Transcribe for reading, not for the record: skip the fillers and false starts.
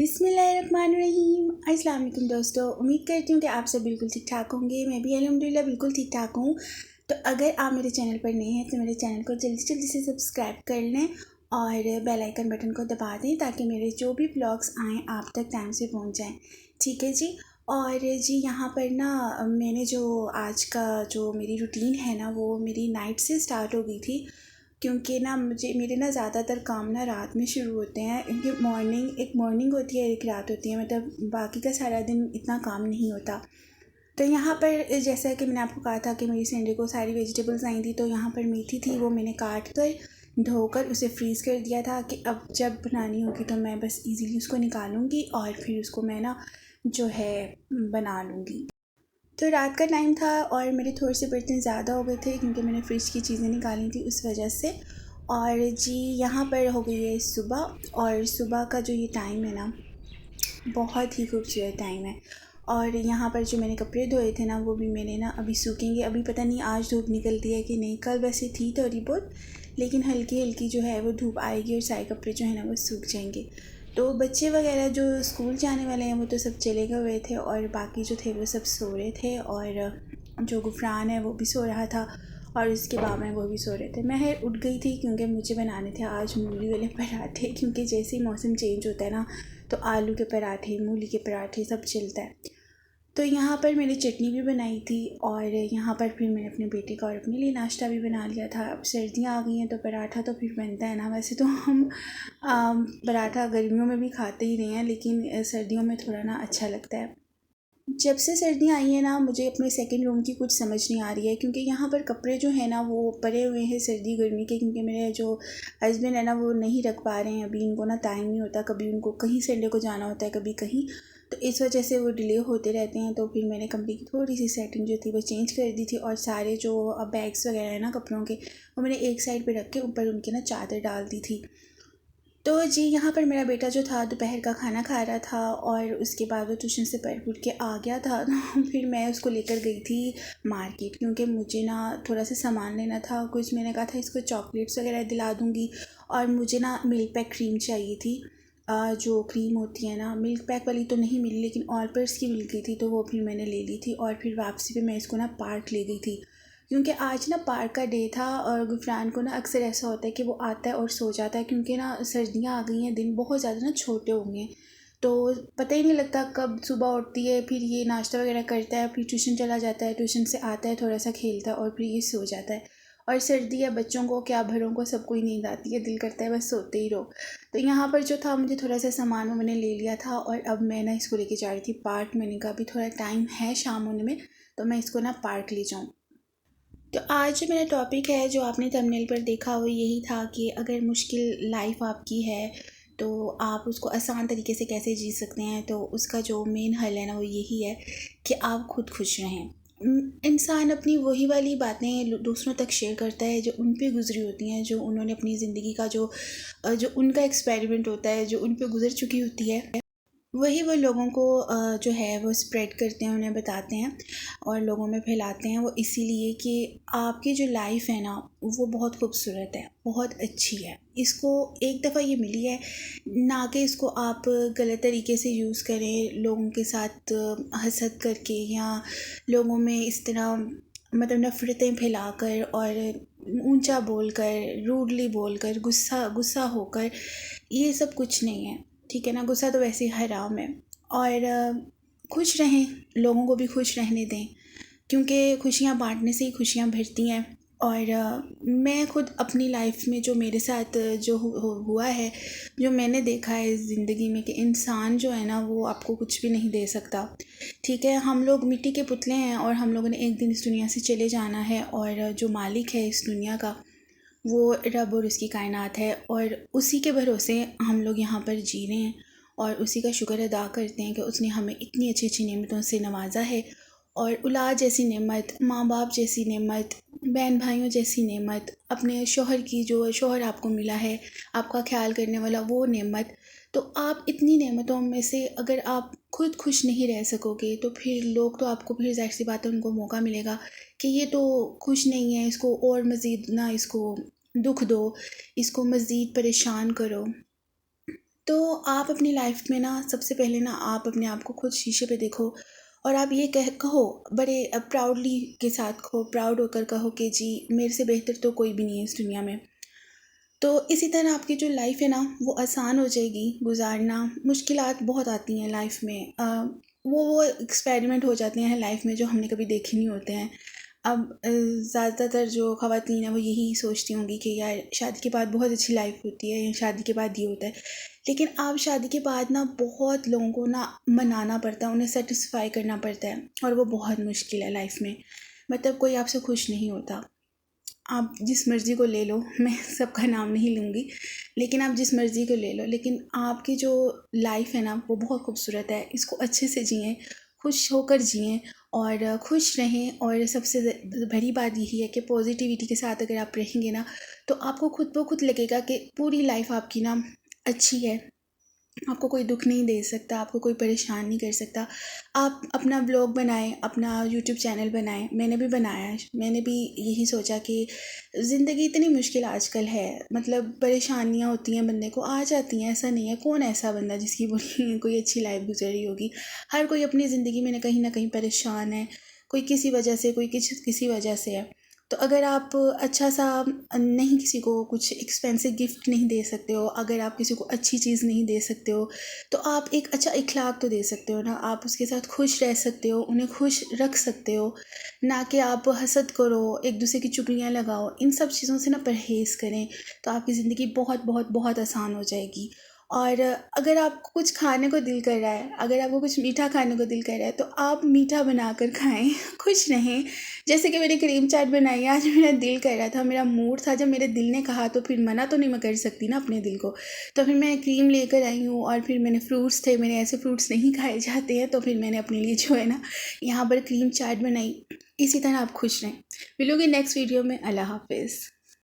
बिस्मिल्लाहिर्रहमानिर्रहीम। अस्सलाम वालेकुम दोस्तों, उम्मीद करती हूँ कि आप सब बिल्कुल ठीक ठाक होंगे। मैं भी अल्हम्दुलिल्लाह बिल्कुल ठीक ठाक हूँ। तो अगर आप मेरे चैनल पर नए हैं तो मेरे चैनल को जल्दी जल्दी से सब्सक्राइब कर लें और बेल आइकन बटन को दबा दें ताकि मेरे जो भी ब्लॉग्स आएँ आप तक टाइम से पहुँच जाएँ। ठीक है जी। और जी यहाँ पर ना मैंने जो आज का जो मेरी रूटीन है ना वो मेरी नाइट से स्टार्ट हो गई थी, क्योंकि ना मेरे ना ज़्यादातर काम ना रात में शुरू होते हैं। इनकी एक मॉर्निंग होती है, एक रात होती है, मतलब बाकी का सारा दिन इतना काम नहीं होता। तो यहाँ पर जैसा कि मैंने आपको कहा था कि मेरी संडे को सारी वेजिटेबल्स आई थी, तो यहाँ पर मेथी थी, वो मैंने काट कर धोकर उसे फ्रीज़ कर दिया था कि अब जब बनानी होगी तो मैं बस इजीली उसको निकालूंगी और फिर उसको मैं ना जो है बना लूँगी। तो रात का टाइम था और मेरे थोड़े से बर्तन ज़्यादा हो गए थे क्योंकि मैंने फ्रिज की चीज़ें निकाली थी उस वजह से। और जी यहाँ पर हो गई है सुबह, और सुबह का जो ये टाइम है ना बहुत ही खूबसूरत टाइम है। और यहाँ पर जो मैंने कपड़े धोए थे ना वो भी मैंने ना अभी सूखेंगे। अभी पता नहीं आज धूप निकलती है कि नहीं, कल वैसे थी थोड़ी बहुत, लेकिन हल्की हल्की जो है वो धूप आएगी और सारे कपड़े जो है ना वो सूख जाएंगे। तो बच्चे वगैरह जो स्कूल जाने वाले हैं वो तो सब चले गए हुए थे और बाकी जो थे वो सब सो रहे थे, और जो गुफरान है वो भी सो रहा था और उसके बाद में वो भी सो रहे थे। मैं उठ गई थी क्योंकि मुझे बनाने थे आज मूली वाले पराठे, क्योंकि जैसे ही मौसम चेंज होता है ना तो आलू के पराठे, मूली के पराठे सब चलता है। तो यहाँ पर मैंने चटनी भी बनाई थी और यहाँ पर फिर मैंने अपने बेटे का और अपने लिए नाश्ता भी बना लिया था। अब सर्दियाँ आ गई हैं तो पराठा तो फिर बनता है ना। वैसे तो हम पराठा गर्मियों में भी खाते ही रहे हैं, लेकिन सर्दियों में थोड़ा ना अच्छा लगता है। जब से सर्दियाँ आई हैं ना मुझे अपने सेकंड रूम की कुछ समझ नहीं आ रही है, क्योंकि यहाँ पर कपड़े जो है ना वो पड़े हुए हैं सर्दी गर्मी के, क्योंकि मेरे जो हस्बैंड है ना वो नहीं रख पा रहे हैं अभी, इनको ना टाइम नहीं होता, कभी उनको कहीं संडे को जाना होता है कभी कहीं, तो इस वजह से वो डिले होते रहते हैं। तो फिर मैंने कपड़े की थोड़ी सी सेटिंग जो थी वो चेंज कर दी थी और सारे जो बैग्स वगैरह है ना कपड़ों के वो मैंने एक साइड पर रख के ऊपर उनकी ना चादर डाल दी थी। तो जी यहाँ पर मेरा बेटा जो था दोपहर का खाना खा रहा था और उसके बाद वो ट्यूशन से पढ़ पुढ़ के आ गया था। तो फिर मैं उसको लेकर गई थी मार्केट, क्योंकि मुझे ना थोड़ा सा सामान लेना था कुछ। मैंने कहा था इसको चॉकलेट्स वगैरह दिला दूँगी और मुझे ना मिल्क पैक क्रीम चाहिए थी। जो क्रीम होती है ना, मिल्क पैक वाली तो नहीं मिली लेकिन ऑलपर्स की मिल गई थी, तो वो फिर मैंने ले ली थी। और फिर वापसी पे मैं इसको ना पार्क ले गई थी, क्योंकि आज ना पार्क का डे था। और गुफरान को ना अक्सर ऐसा होता है कि वो आता है और सो जाता है, क्योंकि ना सर्दियाँ आ गई हैं, दिन बहुत ज़्यादा ना छोटे हो गए हैं, तो पता ही नहीं लगता कब सुबह उठती है, फिर ये नाश्ता वगैरह करता है, फिर ट्यूशन चला जाता है, ट्यूशन से आता है थोड़ा सा खेलता है और फिर ये सो जाता है। और सर्दी है, बच्चों को क्या बड़ों को सबको ही नींद आती है, दिल करता है बस सोते ही रहो। तो यहाँ पर जो था मुझे थोड़ा सा सामान वो मैंने ले लिया था और अब मैं ना इसको लेके जा रही थी पार्क। मैंने कहा अभी थोड़ा टाइम है शाम होने में तो मैं इसको ना पार्क ले जाऊँ। तो आज जो मेरा टॉपिक है जो आपने थंबनेल पर देखा वो यही था कि अगर मुश्किल लाइफ आपकी है तो आप उसको आसान तरीके से कैसे जी सकते हैं। तो उसका जो मेन हल है ना वो यही है कि आप खुद खुश रहें। इंसान अपनी वही वाली बातें दूसरों तक शेयर करता है जो उन पे गुजरी होती हैं, जो उन्होंने अपनी ज़िंदगी का जो उनका एक्सपेरिमेंट होता है, जो उन पे गुजर चुकी होती है, वही वो लोगों को जो है वो स्प्रेड करते हैं, उन्हें बताते हैं और लोगों में फैलाते हैं। वो इसीलिए कि आपकी जो लाइफ है ना वो बहुत खूबसूरत है, बहुत अच्छी है, इसको एक दफ़ा ये मिली है, ना कि इसको आप गलत तरीके से यूज़ करें, लोगों के साथ हसद करके या लोगों में इस तरह मतलब नफ़रतें फैलाकर और ऊंचा बोलकर, रूडली बोलकर, गुस्सा गुस्सा होकर। ये सब कुछ नहीं है, ठीक है ना। गुस्सा तो वैसे ही हराम है। और खुश रहें, लोगों को भी खुश रहने दें, क्योंकि खुशियाँ बांटने से ही खुशियाँ बढ़ती हैं। और मैं खुद अपनी लाइफ में जो मेरे साथ जो हुआ है, जो मैंने देखा है इस ज़िंदगी में, कि इंसान जो है ना वो आपको कुछ भी नहीं दे सकता, ठीक है। हम लोग मिट्टी के पुतले हैं और हम लोगों ने एक दिन इस दुनिया से चले जाना है, और जो मालिक है इस दुनिया का वो रब और उसकी कायनात है, और उसी के भरोसे हम लोग यहाँ पर जी रहे हैं और उसी का शुक्र अदा करते हैं कि उसने हमें इतनी अच्छी अच्छी नेमतों से नवाजा है। और औलाद जैसी नेमत, माँ बाप जैसी नेमत, बहन भाइयों जैसी नेमत, अपने शोहर की जो शोहर आपको मिला है, आपका ख्याल करने वाला वो नेमत। तो आप इतनी नेमतों में से अगर आप खुद खुश नहीं रह सकोगे तो फिर लोग तो आपको, फिर ज़ाहिर सी बात है उनको मौका मिलेगा कि ये तो खुश नहीं है, इसको और मज़ीद ना इसको दुख दो, इसको मज़ीद परेशान करो। तो आप अपनी लाइफ में ना सबसे पहले ना आप अपने आप को खुद शीशे पे देखो और आप ये कहो बड़े प्राउडली के साथ कहो, प्राउड होकर कहो कि जी मेरे से बेहतर तो कोई भी नहीं है इस दुनिया में। तो इसी तरह आपकी जो लाइफ है ना वो आसान हो जाएगी गुजारना। मुश्किलात बहुत आती हैं लाइफ में, वो एक्सपेरिमेंट हो जाते हैं लाइफ में जो हमने कभी देखे नहीं होते हैं। अब ज़्यादातर जो ख़वातीन हैं वो यही सोचती होंगी कि यार शादी के बाद बहुत अच्छी लाइफ होती है या शादी के बाद ये होता है, लेकिन अब शादी के बाद ना बहुत लोगों को ना मनाना पड़ता है, उन्हें सेटिस्फाई करना पड़ता है और वो बहुत मुश्किल है लाइफ में। मतलब कोई आपसे खुश नहीं होता। आप जिस मर्ज़ी को ले लो, मैं सबका नाम नहीं लूँगी, लेकिन आप जिस मर्ज़ी को ले लो, लेकिन आपकी जो लाइफ है ना वो बहुत खूबसूरत है। इसको अच्छे से जिएं, खुश होकर जिएं और खुश रहें। और सबसे बड़ी बात यही है कि पॉजिटिविटी के साथ अगर आप रहेंगे ना तो आपको खुद ब खुद लगेगा कि पूरी लाइफ आपकी ना अच्छी है। आपको कोई दुख नहीं दे सकता, आपको कोई परेशान नहीं कर सकता। आप अपना ब्लॉग बनाएं, अपना यूट्यूब चैनल बनाएं। मैंने भी बनाया है, मैंने भी यही सोचा कि ज़िंदगी इतनी मुश्किल आजकल है, मतलब परेशानियां होती हैं, बंदे को आ जाती हैं, ऐसा नहीं है। कौन ऐसा बंदा जिसकी बुरी कोई अच्छी लाइफ गुजर रही होगी। हर कोई अपनी ज़िंदगी में कहीं ना कहीं परेशान है, कोई किसी वजह से, कोई किसी वजह से है। तो अगर आप अच्छा सा नहीं, किसी को कुछ एक्सपेंसिव गिफ्ट नहीं दे सकते हो, अगर आप किसी को अच्छी चीज़ नहीं दे सकते हो, तो आप एक अच्छा इखलाक तो दे सकते हो ना। आप उसके साथ खुश रह सकते हो, उन्हें खुश रख सकते हो, ना कि आप हसद करो, एक दूसरे की चुगलियाँ लगाओ। इन सब चीज़ों से ना परहेज़ करें तो आपकी ज़िंदगी बहुत बहुत बहुत आसान हो जाएगी। और अगर आपको कुछ खाने को दिल कर रहा है, अगर आपको कुछ मीठा खाने को दिल कर रहा है तो आप मीठा बना कर खाएँ, खुश रहें। जैसे कि मैंने क्रीम चाट बनाई, आज मेरा दिल कर रहा था, मेरा मूड था, जब मेरे दिल ने कहा तो फिर मना तो नहीं मैं कर सकती ना अपने दिल को। तो फिर मैं क्रीम लेकर आई हूँ और फिर मैंने फ्रूट्स थे, मैंने ऐसे फ्रूट्स नहीं खाए जाते हैं, तो फिर मैंने अपने लिए जो है ना यहाँ पर क्रीम चाट बनाई। इसी तरह आप खुश रहें। मिलोगे नेक्स्ट वीडियो में। अल्लाह हाफिज़।